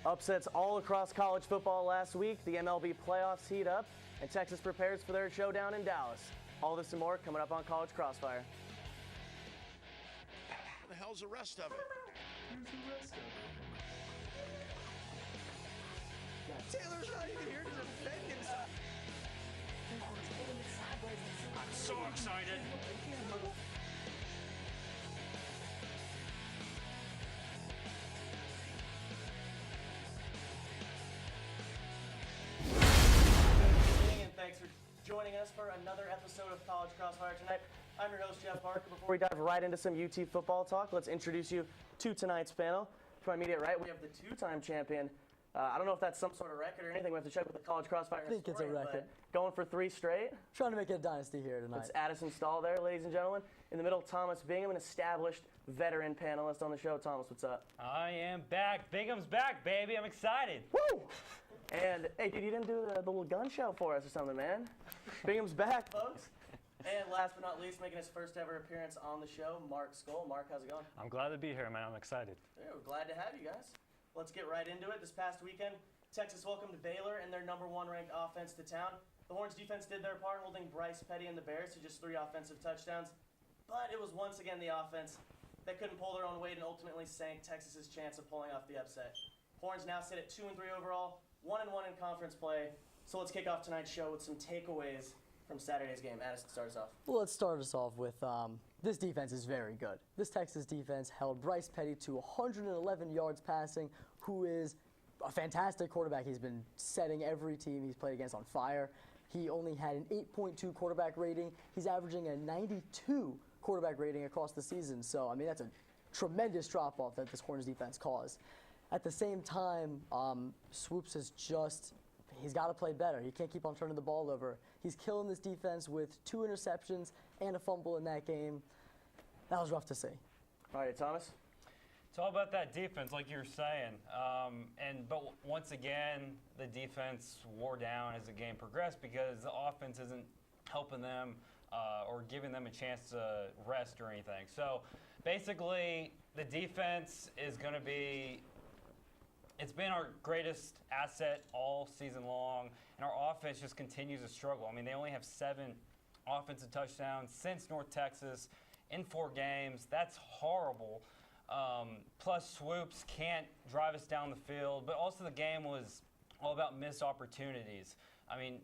Upsets all across college football last week. The MLB playoffs heat up, and Texas prepares for their showdown in Dallas. All this and more coming up on College Crossfire. What the hell's the rest of it? Here's the rest of it. Taylor's not even here to defend himself. I'm so excited. Good evening, and thanks for joining us for another episode of College Crossfire tonight. I'm your host, Jeff Parker. Before we dive right into some UT football talk, let's introduce you to tonight's panel. To my immediate right, we have the two-time champion. I don't know if that's some sort of record or anything. We have to check with the College Crossfire. I think it's a record. Going for 3 straight. Trying to make it a dynasty here tonight. It's Addison Stahl there, ladies and gentlemen. In the middle, Thomas Bingham, an established veteran panelist on the show. Thomas, what's up? I am back. Bingham's back, baby. I'm excited. Woo! And, hey, dude, you didn't do the little gun show for us or something, man. Bingham's back, folks. And last but not least, making his first ever appearance on the show, Mark Skol. Mark, how's it going? I'm glad to be here, man. I'm excited. Yeah, we're glad to have you guys. Let's get right into it. This past weekend, Texas welcomed Baylor and their #1 ranked offense to town. The Horns defense did their part, holding Bryce Petty and the Bears to just 3 offensive touchdowns. But it was once again the offense that couldn't pull their own weight and ultimately sank Texas's chance of pulling off the upset. Horns now sit at 2-3 overall, 1-1 in conference play. So let's kick off tonight's show with some takeaways from Saturday's game. Addison, start us off. Well, let's start us off with this defense is very good. This Texas defense held Bryce Petty to 111 yards passing, who is a fantastic quarterback. He's been setting every team he's played against on fire. He only had an 8.2 quarterback rating. He's averaging a 92 quarterback rating across the season. So, I mean, that's a tremendous drop-off that this Horns defense caused. At the same time, Swoops is just, he's got to play better. He can't keep on turning the ball over. He's killing this defense with 2 interceptions and a fumble in that game. That was rough to see. All right, Thomas? It's all about that defense, like you were saying. But once again, the defense wore down as the game progressed because the offense isn't helping them or giving them a chance to rest or anything. So basically, the defense is going to be. It's been our greatest asset all season long, and our offense just continues to struggle. I mean, they only have 7 offensive touchdowns since North Texas in 4 games. That's horrible. Plus, Swoops can't drive us down the field, but also the game was all about missed opportunities. I mean,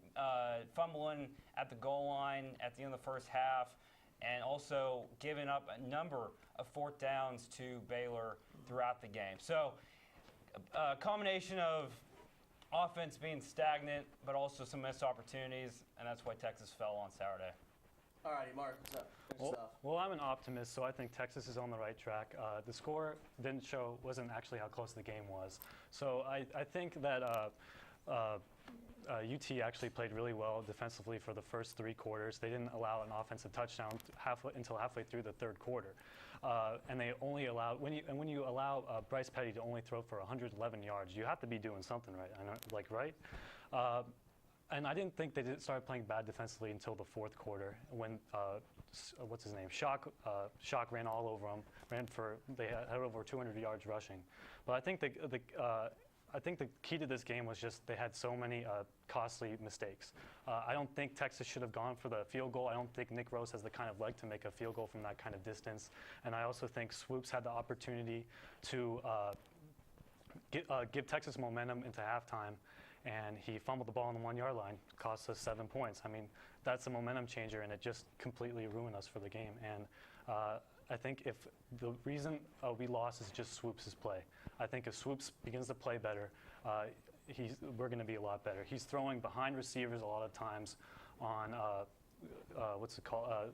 fumbling at the goal line at the end of the first half, and also giving up a number of 4th downs to Baylor throughout the game. So, a combination of offense being stagnant, but also some missed opportunities, and that's why Texas fell on Saturday. All righty, Mark, what's up? Well, I'm an optimist, so I think Texas is on the right track. The score wasn't actually how close the game was. So I think that UT actually played really well defensively for the first 3 quarters. They didn't allow an offensive touchdown until halfway through the 3rd quarter. And they only allowed, when you allow Bryce Petty to only throw for 111 yards, you have to be doing something right. I know, right? And I didn't think they started playing bad defensively until the 4th quarter when, what's his name? Shock ran all over them. They had over 200 yards rushing. But I think the key to this game was just they had so many costly mistakes. I don't think Texas should have gone for the field goal. I don't think Nick Rose has the kind of leg to make a field goal from that kind of distance. And I also think Swoops had the opportunity to give Texas momentum into halftime. And he fumbled the ball on the 1-yard line, cost us 7 points. I mean, that's a momentum changer, and it just completely ruined us for the game. And I think if the reason we lost is just Swoops' play. I think if Swoops begins to play better, we're going to be a lot better. He's throwing behind receivers a lot of times on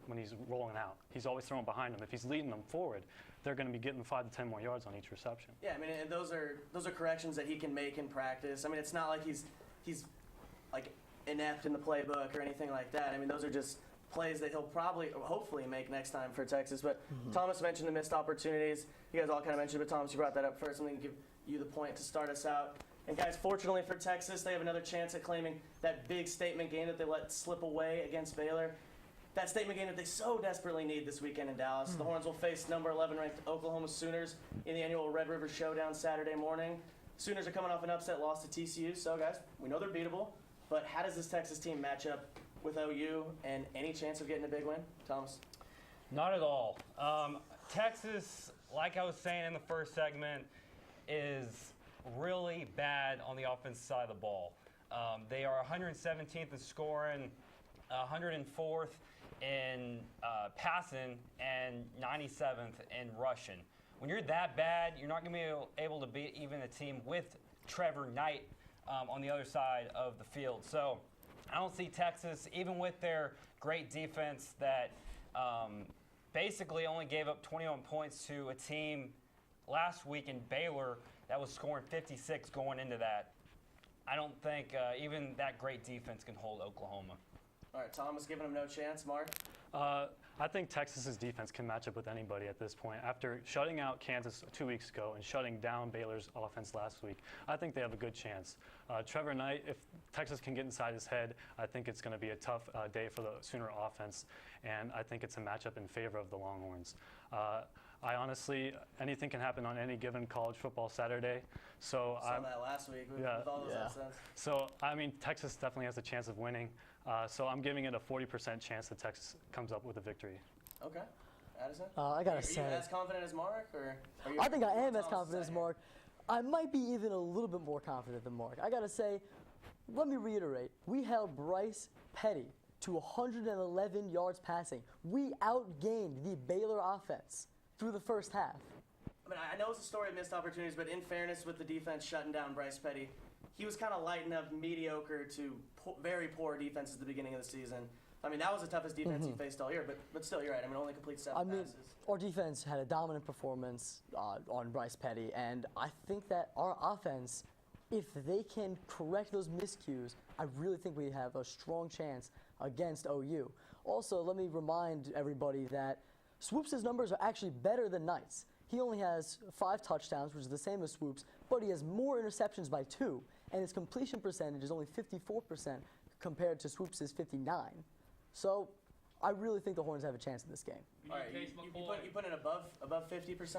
when he's rolling out. He's always throwing behind them. If he's leading them forward, they're going to be getting 5 to 10 more yards on each reception. Yeah, I mean, and those are corrections that he can make in practice. I mean, it's not like he's like inept in the playbook or anything like that. I mean, those are just plays that he'll hopefully make next time for Texas. But Thomas mentioned the missed opportunities. You guys all kind of mentioned it, but Thomas, you brought that up first. I'm going to give you the point to start us out. And guys, fortunately for Texas, they have another chance at claiming that big statement game that they let slip away against Baylor. That statement game that they so desperately need this weekend in Dallas. The Horns will face number 11 ranked Oklahoma Sooners in the annual Red River Showdown Saturday morning. Sooners are coming off an upset loss to TCU, so guys, we know they're beatable, but how does this Texas team match up with OU and any chance of getting a big win? Thomas? Not at all. Texas, like I was saying in the first segment, is really bad on the offensive side of the ball. They are 117th in scoring, 104th in passing, and 97th in rushing. When you're that bad, you're not going to be able to beat even a team with Trevor Knight on the other side of the field. So I don't see Texas, even with their great defense that basically only gave up 21 points to a team last week in Baylor that was scoring 56 going into that. I don't think even that great defense can hold Oklahoma. All right, Thomas giving them no chance. Mark? I think Texas's defense can match up with anybody at this point. After shutting out Kansas 2 weeks ago and shutting down Baylor's offense last week, I think they have a good chance. Trevor Knight, if Texas can get inside his head, I think it's going to be a tough day for the Sooner offense, and I think it's a matchup in favor of the Longhorns. I honestly, anything can happen on any given college football Saturday. So Saw that last week with all those upsets. So, I mean, Texas definitely has a chance of winning. So I'm giving it a 40% chance that Texas comes up with a victory. Okay. Addison? I gotta Are say, you as confident as Mark? Or are you I think I am as Thomas' confident as side? Mark. I might be even a little bit more confident than Mark. I gotta say, let me reiterate, we held Bryce Petty to 111 yards passing. We outgained the Baylor offense through the first half. I mean, I know it's a story of missed opportunities, but in fairness with the defense shutting down Bryce Petty, he was kind of lighting up mediocre to very poor defenses at the beginning of the season. I mean, that was the toughest defense he faced all year, but still, you're right. I mean, only complete 7 passes. Our defense had a dominant performance on Bryce Petty, and I think that our offense, if they can correct those miscues, I really think we have a strong chance against OU. Also, let me remind everybody that Swoops' numbers are actually better than Knight's. He only has 5 touchdowns, which is the same as Swoops, but he has more interceptions by 2, and his completion percentage is only 54% compared to Swoops' 59. So I really think the Horns have a chance in this game. All right, you put it above 50%?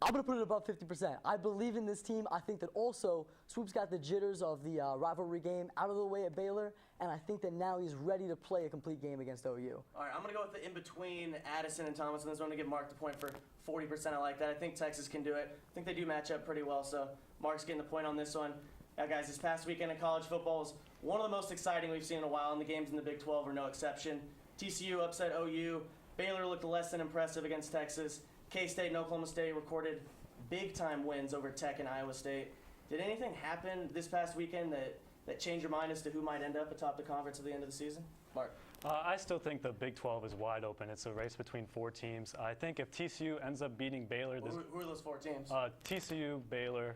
I'm going to put it above 50%. I believe in this team. I think that also Swoops got the jitters of the rivalry game out of the way at Baylor, and I think that now he's ready to play a complete game against OU. All right, I'm going to go with the in-between Addison and Thomas, and this one to give Mark the point for 40%. I like that. I think Texas can do it. I think they do match up pretty well, so Mark's getting the point on this one. Now, guys, this past weekend in college football was one of the most exciting we've seen in a while, and the games in the Big 12 are no exception. TCU upset OU. Baylor looked less than impressive against Texas. K-State and Oklahoma State recorded big-time wins over Tech and Iowa State. Did anything happen this past weekend that changed your mind as to who might end up atop the conference at the end of the season? Mark? I still think the Big 12 is wide open. It's a race between 4 teams. I think if TCU ends up beating Baylor... Who are those 4 teams? TCU, Baylor,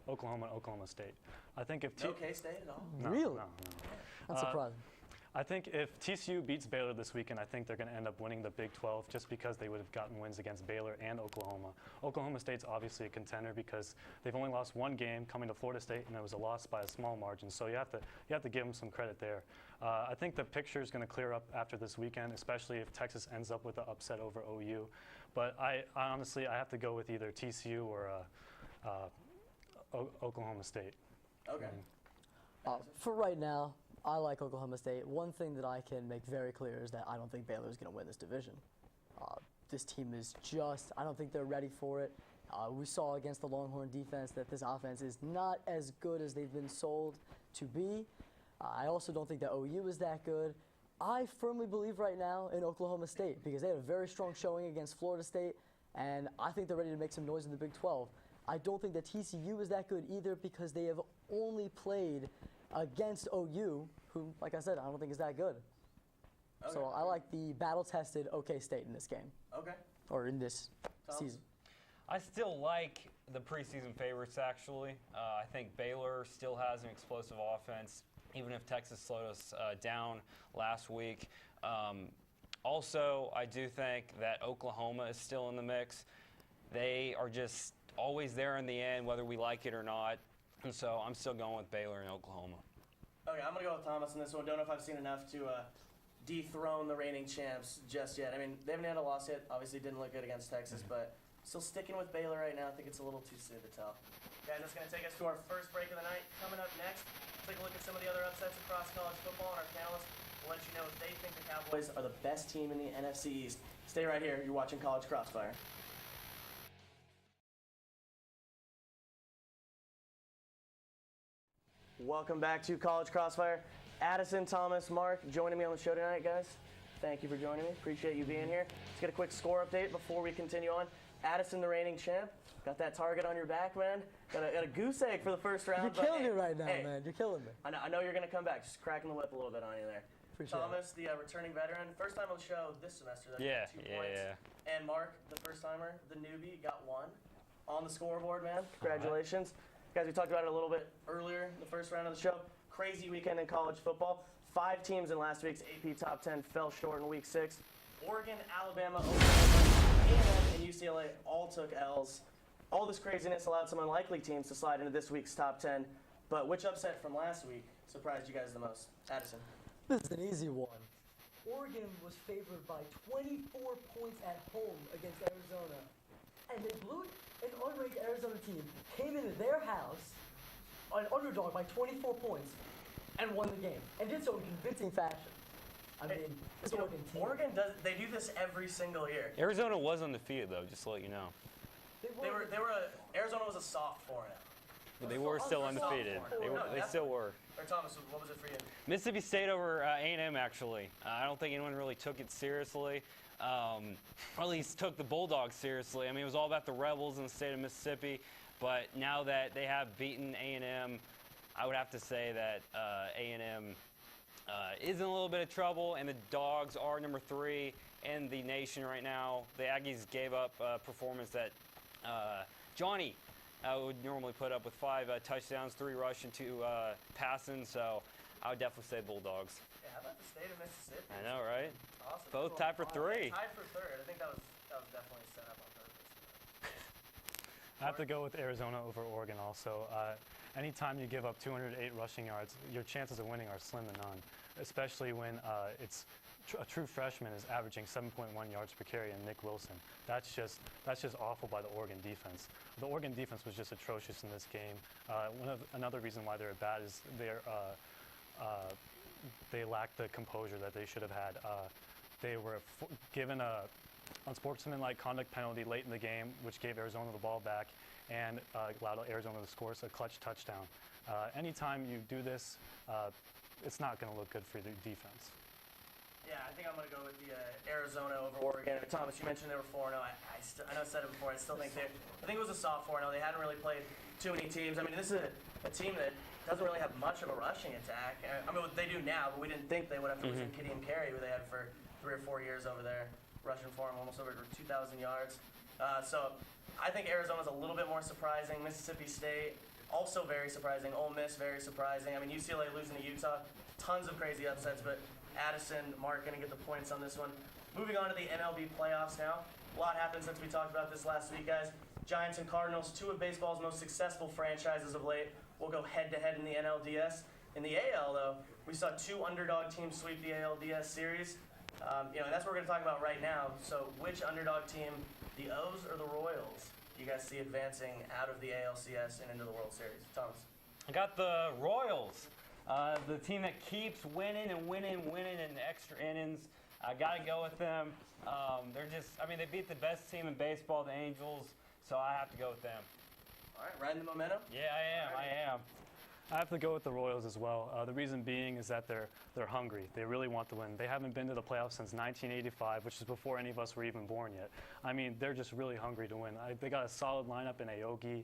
Oklahoma, and Oklahoma State. I think if... No K-State at all? No, Really? No. That's surprising. I think if TCU beats Baylor this weekend, I think they're going to end up winning the Big 12 just because they would have gotten wins against Baylor and Oklahoma. Oklahoma State's obviously a contender because they've only lost 1 game coming to Florida State, and it was a loss by a small margin. So you have to give them some credit there. I think the picture is going to clear up after this weekend, especially if Texas ends up with the upset over OU. But I honestly have to go with either TCU or Oklahoma State. Okay. For right now, I like Oklahoma State. One thing that I can make very clear is that I don't think Baylor is going to win this division. This team is I don't think they're ready for it. We saw against the Longhorn defense that this offense is not as good as they've been sold to be. I also don't think that OU is that good. I firmly believe right now in Oklahoma State because they had a very strong showing against Florida State, and I think they're ready to make some noise in the Big 12. I don't think that TCU is that good either because they have only played against OU, who, like I said, I don't think is that good. Okay. So I like the battle-tested OK State in this game. Okay. Or in this Thomas? season. I still like the preseason favorites, actually. I think Baylor still has an explosive offense, even if Texas slowed us down last week. Also, I do think that Oklahoma is still in the mix. They are just always there in the end, whether we like it or not. And so I'm still going with Baylor and Oklahoma. Okay, I'm going to go with Thomas on this one. Don't know if I've seen enough to dethrone the reigning champs just yet. I mean, they haven't had a loss yet. Obviously didn't look good against Texas, but Still sticking with Baylor right now. I think it's a little too soon to tell. Guys, that's going to take us to our first break of the night. Coming up next, take a look at some of the other upsets across college football, and our panelists will let you know if they think the Cowboys are the best team in the NFC East. Stay right here. You're watching College Crossfire. Welcome back to College Crossfire. Addison, Thomas, Mark joining me on the show tonight, guys. Thank you for joining me. Appreciate you being here. Let's get a quick score update before we continue on. Addison, the reigning champ. Got that target on your back, man. Got a goose egg for the first round. You're killing me right now, man. You're killing me. I know you're going to come back. Just cracking the whip a little bit on you there. Appreciate Thomas, the returning veteran. First time on the show this semester. That got 2 points. And Mark, the first timer, the newbie, got 1 on the scoreboard, man. Congratulations. Guys, we talked about it a little bit earlier in the first round of the show. Crazy weekend in college football. 5 teams in last week's AP Top 10 fell short in Week 6. Oregon, Alabama, Oklahoma, A&M, and UCLA all took L's. All this craziness allowed some unlikely teams to slide into this week's Top 10. But which upset from last week surprised you guys the most? Addison. This is an easy one. Oregon was favored by 24 points at home against Arizona. And they blew it. An unranked Arizona team came into their house, an underdog by 24 points, and won the game. And did so in convincing fashion. I mean, this Oregon team. Oregon they do this every single year. Arizona was undefeated, though, just to let you know. Arizona was a soft 4-0. But they were still undefeated. They still were. Or Thomas, what was it for you? Mississippi State over A&M, actually. I don't think anyone really took it seriously. Or at least took the Bulldogs seriously. I mean, it was all about the Rebels in the state of Mississippi. But now that they have beaten A&M, I would have to say that A&M is in a little bit of trouble, and the Dogs are number 3 in the nation right now. The Aggies gave up a performance that Johnny would normally put up with 5 touchdowns, 3 rushing, 2 passing. So I would definitely say Bulldogs. Yeah, how about the state of Mississippi? I know, right? Awesome. Both tied for 3. Tied for 3rd. I think that was definitely set up on purpose. I have to go with Arizona over Oregon also. Anytime you give up 208 rushing yards, your chances of winning are slim to none, especially when it's a true freshman is averaging 7.1 yards per carry, and Nick Wilson. That's just awful by the Oregon defense. The Oregon defense was just atrocious in this game. Another reason why they're bad is they lacked the composure that they should have had. They were given a unsportsmanlike conduct penalty late in the game, which gave Arizona the ball back and allowed Arizona to score a clutch touchdown. Anytime you do this, it's not going to look good for the defense. Yeah, I think I'm going to go with the Arizona over Oregon. Thomas, you mentioned they were 4-0. I know I said it before. I still think I think it was a soft 4-0. They hadn't really played too many teams. I mean, this is a team that doesn't really have much of a rushing attack. I mean, they do now, but we didn't think they would have to lose Gideon Carey, who they had for 3 or 4 years over there, rushing for him almost over 2,000 yards. So I think Arizona's a little bit more surprising. Mississippi State, also very surprising. Ole Miss, very surprising. I mean, UCLA losing to Utah, tons of crazy upsets, but Addison, Mark going to get the points on this one. Moving on to the MLB playoffs now. A lot happened since we talked about this last week, guys. Giants and Cardinals, 2 of baseball's most successful franchises of late, will go head-to-head in the NLDS. In the AL, though, we saw 2 underdog teams sweep the ALDS series. And that's what we're going to talk about right now. So which underdog team, the O's or the Royals, you guys see advancing out of the ALCS and into the World Series? Thomas? I got the Royals. The team that keeps winning in extra innings. I got to go with them. They beat the best team in baseball, the Angels, so I have to go with them. All right, riding the momentum? Yeah, I am. I have to go with the Royals as well. The reason being is that they're hungry. They really want to win. They haven't been to the playoffs since 1985, which is before any of us were even born yet. I mean, they're just really hungry to win. They got a solid lineup in Aoki,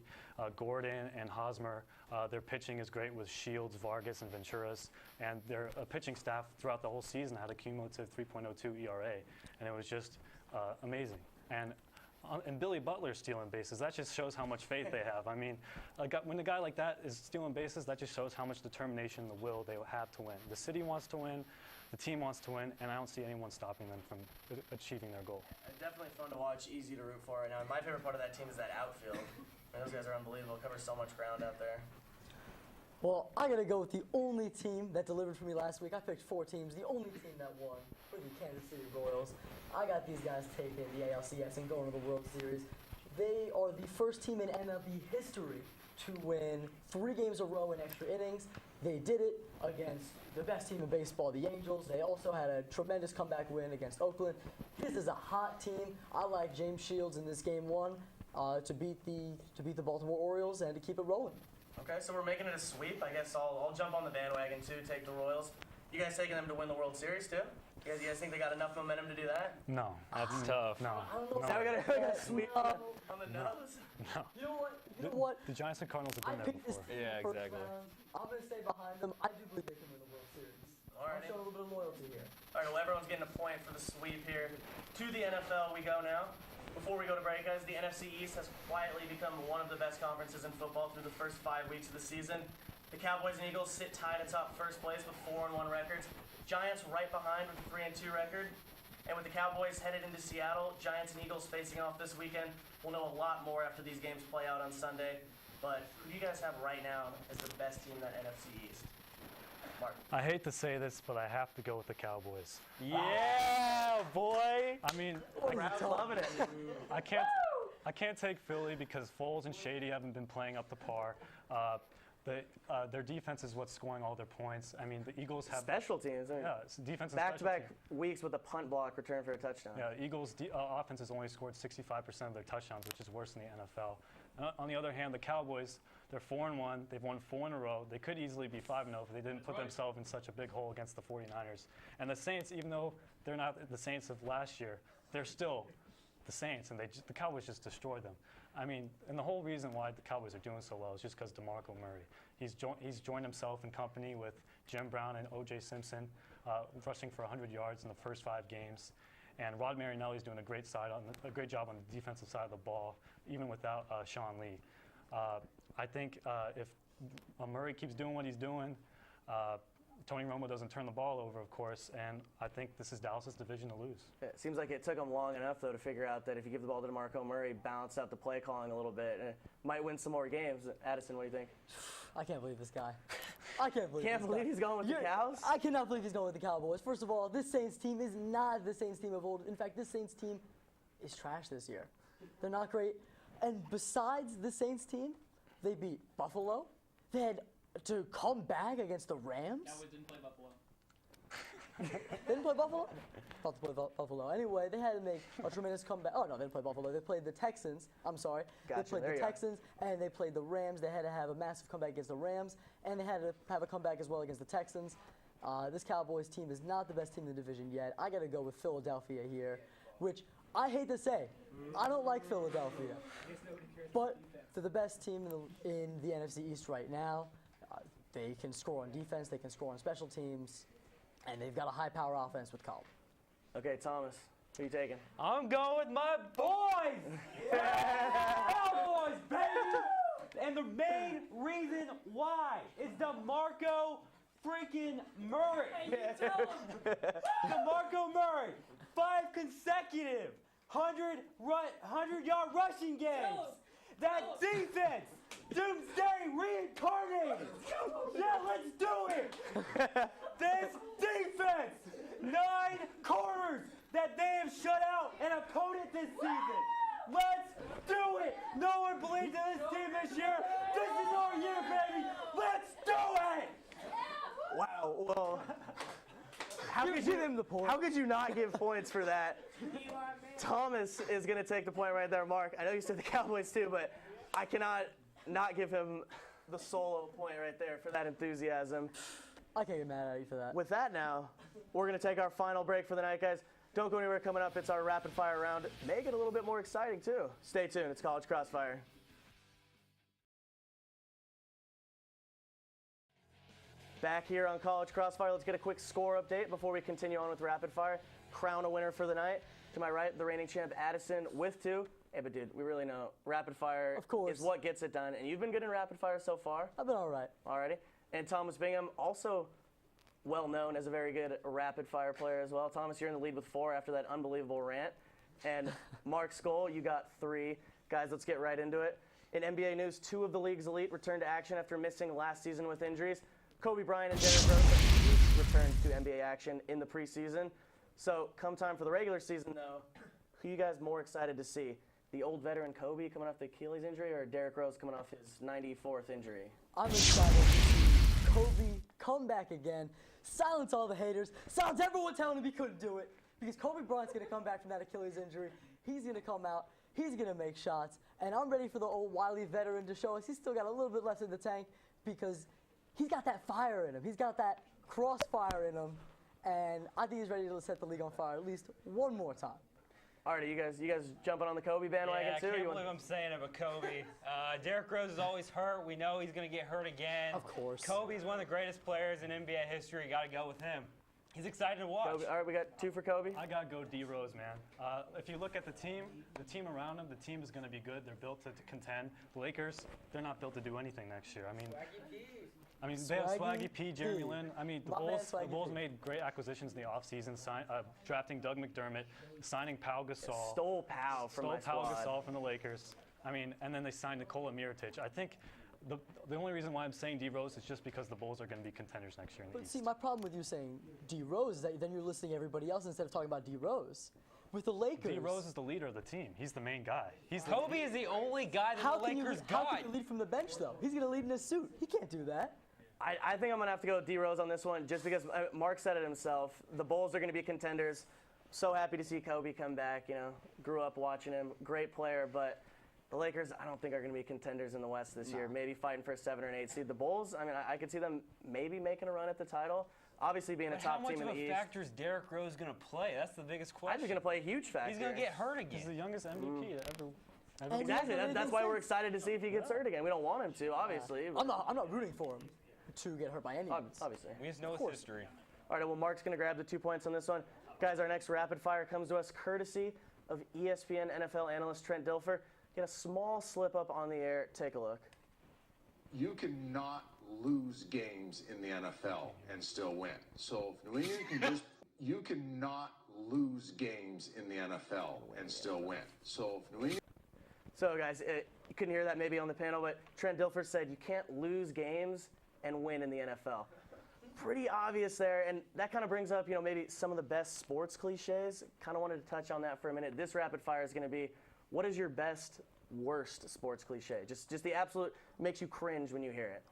Gordon, and Hosmer. Their pitching is great with Shields, Vargas, and Venturas. And their pitching staff throughout the whole season had a cumulative 3.02 ERA. And it was just amazing. And Billy Butler stealing bases, that just shows how much faith they have. I mean, when a guy like that is stealing bases, that just shows how much determination and the will they have to win. The city wants to win, the team wants to win, and I don't see anyone stopping them from achieving their goal. Definitely fun to watch, easy to root for right now. My favorite part of that team is that outfield. Those guys are unbelievable, cover so much ground out there. Well, I gotta go with the only team that delivered for me last week. I picked 4 teams. The only team that won were the Kansas City Royals. I got these guys taking the ALCS and going to the World Series. they are the first team in MLB history to win 3 games in a row in extra innings. They did it against the best team in baseball, the Angels. They also had a tremendous comeback win against Oakland. This is a hot team. I like James Shields in this game 1 to beat the Baltimore Orioles and to keep it rolling. Okay, so we're making it a sweep. I guess I'll jump on the bandwagon too, take the Royals. You guys taking them to win the World Series too? You guys think they got enough momentum to do that? No. That's tough. No. Is that we're gonna sweep on the nose? No. You know what? The Giants and Cardinals have I been there picked this before. team Yeah, first exactly. round. I'm going to stay behind them. I do believe they can win the World Series. I'm Alrighty. showing a little bit of loyalty here. All right, well, everyone's getting a point for the sweep here. To the NFL we go now. Before we go to break, guys, the NFC East has quietly become one of the best conferences in football through the first 5 weeks of the season. The Cowboys and Eagles sit tied atop first place with 4-1 records. Giants right behind with a 3-2 record. And with the Cowboys headed into Seattle, Giants and Eagles facing off this weekend. We'll know a lot more after these games play out on Sunday. But who do you guys have right now as the best team in that NFC East? Mark. I hate to say this, but I have to go with the Cowboys. Yeah, boy. I mean, Loving it. I can't take Philly because Foles and Shady haven't been playing up to par. Their defense is what's scoring all their points. I mean, the Eagles have Special teams. I mean, it's defense and back-to-back special team. weeks with a punt block return for a touchdown. Yeah, Eagles' offense has only scored 65% of their touchdowns, which is worse than the NFL. On the other hand, the Cowboys, they're 4-1. They've won 4 in a row. They could easily be 5-0 if they didn't put themselves in such a big hole against the 49ers. And the Saints, even though they're not the Saints of last year, they're still the Saints, and the Cowboys just destroyed them. I mean, and the whole reason why the Cowboys are doing so well is just because DeMarco Murray. He's joined himself in company with Jim Brown and O.J. Simpson, rushing for 100 yards in the first 5 games. And Rod Marinelli's doing a great job on the defensive side of the ball, even without Sean Lee. I think if Murray keeps doing what he's doing, Tony Romo doesn't turn the ball over, of course, and I think this is Dallas' division to lose. It seems like it took them long enough, though, to figure out that if you give the ball to DeMarco Murray, balance out the play calling a little bit, and might win some more games. Addison, what do you think? I can't believe this guy. I can't believe Can't this believe guy. he's going with the Cows? I cannot believe he's going with the Cowboys. First of all, this Saints team is not the Saints team of old. In fact, this Saints team is trash this year. They're not great. And besides the Saints team, they beat Buffalo. They had to come back against the Rams. Cowboys didn't play Buffalo. They didn't play Buffalo? Thought they played Buffalo. Anyway, they had to make a tremendous comeback. Oh, no, they didn't play Buffalo. They played the Texans. I'm sorry. Gotcha. They played There the you are. Texans, and they played the Rams. They had to have a massive comeback against the Rams, and they had to have a comeback as well against the Texans. This Cowboys team is not the best team in the division yet. I got to go with Philadelphia here, which I hate to say. I don't like Philadelphia. But they're the best team in the NFC East right now. They can score on defense. They can score on special teams. And they've got a high-power offense with Cobb. Okay, Thomas, who are you taking? I'm going with my boys. Cowboys, baby! And the main reason why is DeMarco freaking Murray. DeMarco Murray, 5 consecutive 100-yard rushing games. That defense, Doomsday reincarnated. Yeah, let's do it. This defense, 9 corners that they have shut out an opponent this season. Let's do it. No one believed in this team this year. This is our year, baby. Let's do it. Wow, well, how the could you not give points for that? Thomas is going to take the point right there. Mark, I know you said the Cowboys too, but I cannot not give him the solo point right there for that enthusiasm. I can't get mad at you for that. With that now, we're going to take our final break for the night, guys. Don't go anywhere. Coming up, it's our rapid fire round. Make it a little bit more exciting too. Stay tuned. It's College Crossfire. Back here on College Crossfire, let's get a quick score update before we continue on with rapid fire. Crown a winner for the night. To my right, the reigning champ Addison with 2. Hey, but dude, we really know rapid fire Of course. is what gets it done, and you've been good in rapid fire so far. I've been all right. Alrighty. And Thomas Bingham, also well known as a very good rapid fire player as well. Thomas, you're in the lead with 4 after that unbelievable rant. And Mark Skol, you got 3. Guys, let's get right into it. In NBA news, 2 of the league's elite returned to action after missing last season with injuries. Kobe Bryant and Derrick Rose each returned to NBA action in the preseason. So come time for the regular season, though, who are you guys more excited to see? the old veteran Kobe coming off the Achilles injury, or Derrick Rose coming off his 94th injury? I'm excited to see Kobe come back again, silence all the haters, silence everyone telling him he couldn't do it, because Kobe Bryant's going to come back from that Achilles injury. He's going to come out. He's going to make shots. And I'm ready for the old wily veteran to show us he's still got a little bit left in the tank, because he's got that fire in him. He's got that crossfire in him. And I think he's ready to set the league on fire at least one more time. All right, you guys jumping on the Kobe bandwagon Yeah, too? I or can't you believe I'm saying it, but Kobe. Derrick Rose is always hurt. We know he's going to get hurt again. Of course. Kobe's one of the greatest players in NBA history. Got to go with him. He's excited to watch. Kobe, all right, we got 2 for Kobe. I gotta go D Rose, man. If you look at the team around him, the team is gonna be good. They're built to contend. The Lakers, they're not built to do anything next year. I mean, they have Swaggy P, Jeremy Lin. I mean, the Bulls made great acquisitions in the offseason, drafting Doug McDermott, signing Pau Gasol. Stole Pau from my Pau squad. Gasol from the Lakers. I mean, and then they signed Nikola Mirotic. I think the only reason why I'm saying D Rose is just because the Bulls are going to be contenders next year in the But East. see, my problem with you saying D Rose is that then you're listing everybody else instead of talking about D Rose. With the Lakers, D Rose is the leader of the team. He's the main guy. Kobe is the only guy that the Lakers how got. can you lead from the bench though? He's going to lead in his suit. He can't do that. I think I'm going to have to go with D Rose on this one, just because Mark said it himself. The Bulls are going to be contenders. So happy to see Kobe come back. You know, grew up watching him. Great player, but the Lakers, I don't think are going to be contenders in the West this year. Maybe fighting for a 7 or an 8 seed. The Bulls, I mean, I could see them maybe making a run at the title. Obviously, being a top team in the East. How much of a factor is Derrick Rose going to play? That's the biggest I question. think he's going to play a huge factor. He's going to get hurt again. He's the youngest MVP to ever. And Exactly. he hasn't That's really why been we're since. excited to see if he gets hurt again. We don't want him to, obviously. but- I'm not rooting for him to get hurt by any means. Obviously. We just know his history. All right, well, Mark's going to grab the 2 points on this one. Guys, our next rapid fire comes to us courtesy of ESPN NFL analyst Trent Dilfer. Get a small slip up on the air. Take a look. You cannot lose games in the NFL and still win. So if New England can just, you cannot lose games in the NFL and still win. So if New England. So, guys, you couldn't hear that maybe on the panel, but Trent Dilfer said you can't lose games and win in the NFL. Pretty obvious there, and that kind of brings up, maybe some of the best sports cliches. Kind of wanted to touch on that for a minute. This rapid fire is going to be, what is your best, worst sports cliche? Just the absolute makes you cringe when you hear it.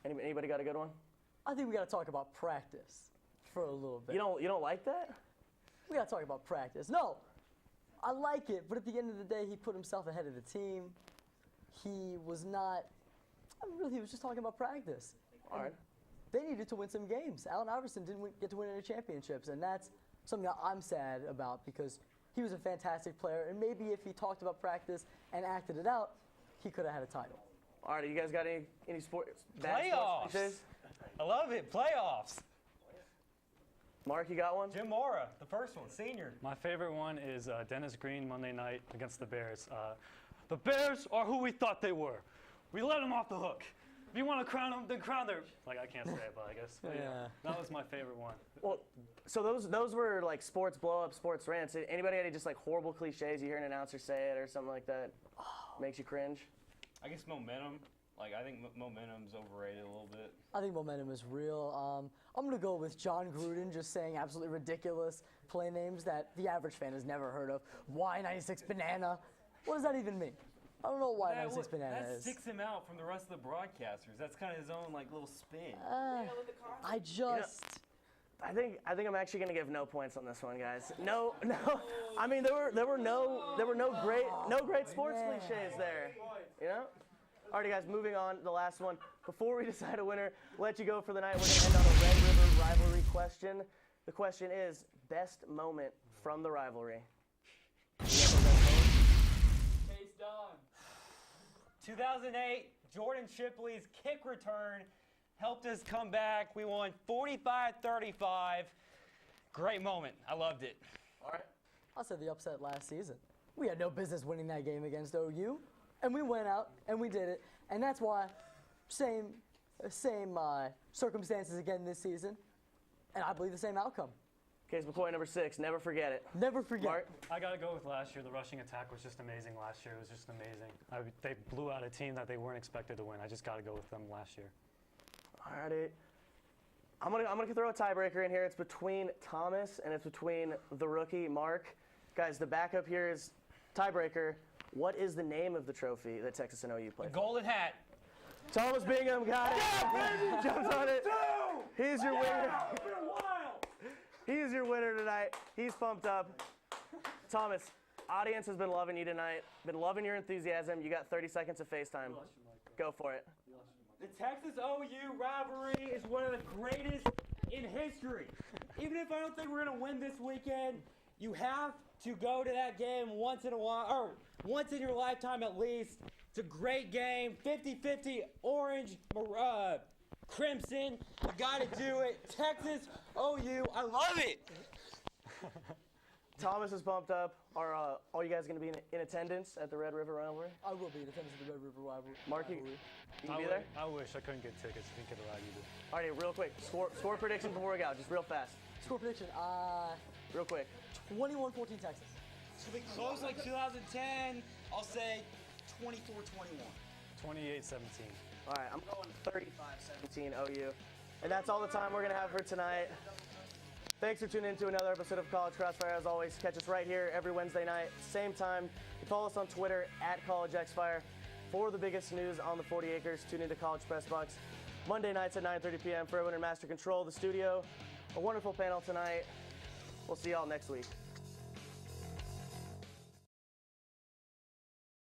Anybody got a good one? I think we got to talk about practice for a little bit. You don't like that? We got to talk about practice. No, I like it, but at the end of the day, he put himself ahead of the team. He was not. He was just talking about practice. All right. They needed to win some games. Allen Iverson didn't get to win any championships, and that's something that I'm sad about because he was a fantastic player, and maybe if he talked about practice and acted it out, he could have had a title. All right, you guys got any sports? Playoffs. Cliches? I love it. Playoffs. Mark, you got one? Jim Mora, the first one, senior. My favorite one is Dennis Green Monday night against the Bears. The Bears are who we thought they were. We let them off the hook. If you want to crown them, then crown them. Like, I can't say it, but I guess. But yeah, that was my favorite one. Well, so those were like sports blow-up, sports rants. Anybody had any just like horrible cliches you hear an announcer say it or something like that? Makes you cringe? I guess momentum. Like, I think momentum's overrated a little bit. I think momentum is real. I'm going to go with John Gruden just saying absolutely ridiculous play names that the average fan has never heard of. Y96 Banana. What does that even mean? I don't know what Y96 Banana that is. sticks him out from the rest of the broadcasters. That's kind of his own like little spin. I just... I think I'm actually gonna give no points on this one, guys. No. I mean, there were no great sports cliches there. Alrighty, guys. Moving on. The last one. Before we decide a winner, let you go for the night. We're gonna end on a Red River rivalry question. The question is best moment from the rivalry. 2008, Jordan Shipley's kick return helped us come back. We won 45-35. Great moment. I loved it. All right. I said the upset last season. We had no business winning that game against OU, and we went out and we did it. And that's why same circumstances again this season, and I believe the same outcome. Case point number 6. Never forget it. Never forget. Mark? I got to go with last year. The rushing attack was just amazing last year. It was just amazing. They blew out a team that they weren't expected to win. I just got to go with them last year. Alrighty. I'm gonna throw a tiebreaker in here. It's between Thomas and it's between the rookie Mark. Guys, the backup here is tiebreaker. What is the name of the trophy that Texas and OU play? Golden hat. Thomas Bingham got it. Jumps on it. He's your winner. He's your winner tonight. He's pumped up. Thomas, audience has been loving you tonight. Been loving your enthusiasm. You got 30 seconds of FaceTime. Go for it. The Texas OU rivalry is one of the greatest in history. Even if I don't think we're going to win this weekend, you have to go to that game once in a while, or once in your lifetime at least. It's a great game. 50-50 orange, crimson. You got to do it. Texas OU. I love it. Thomas is pumped up. Are all you guys going to be in attendance at the Red River rivalry? I will be in attendance at the Red River rivalry. Mark, you can be there? I wish I couldn't get tickets. Didn't get allowed either. All right, real quick. Score prediction before we go. Just real fast. Score prediction, Real quick. 21-14 Texas. It's going to be close like 2010. I'll say 24-21. 28-17. All right, I'm going 35-17 OU. And that's all the time we're going to have for tonight. Thanks for tuning in to another episode of College Crossfire. As always, catch us right here every Wednesday night, same time. You follow us on Twitter @CollegeXFire. For the biggest news on the 40 acres, tune into College Press Box. Monday nights at 9:30 p.m. for everyone in Master Control of the studio. A wonderful panel tonight. We'll see y'all next week.